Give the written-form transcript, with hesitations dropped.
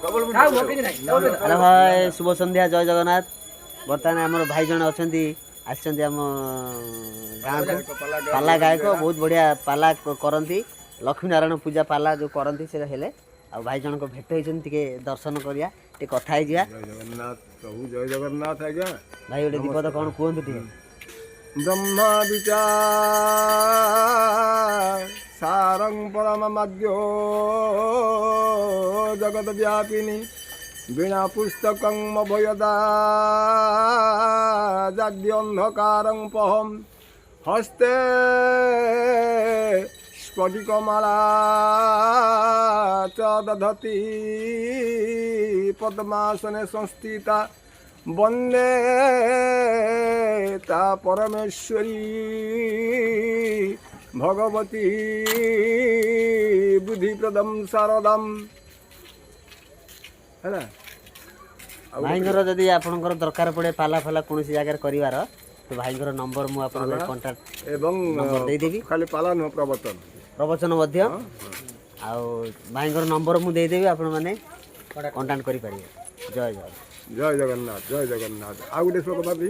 Hello भाई शुभ संध्या जय जगन्नाथ। बर्तमान आम भाई जन अच्छा आम गाँव को पाला गायक बहुत बढ़िया पाला करती लक्ष्मी नारायण पूजा पाला जो करती से हेले आ भाई जन को भेट होती दर्शन करिया कथा ही जय जगन्नाथ प्रभु जय जगन्नाथ आज्ञा भाई गोटे दीपद कौन कहतु टे ब्रह्मा विचार सारं परममद्यो जगत व्यापिनी वीणा पुस्तकं मभयदा जाड्यन्धकारं पहं हस्ते स्फटिकमाला च दधति पद्मासने संस्थिता वन्दे ता परमेश्वरी भगवती बुद्धिप्रदं शारदम् है भाईंकर जदि आपनकर दरकार पड़े पाला फाला कौन जगह कर तो भाईंकर नंबर मु आपन कांटेक्ट एवं नंबर दे देबी खाली पाला न प्रवचन मध्य आउ भाईंकर नंबर मु दे देबी आपन माने कांटेक्ट करि परिबे। जय जय जय जगन्नाथ आ गोटे श्लोक भाभी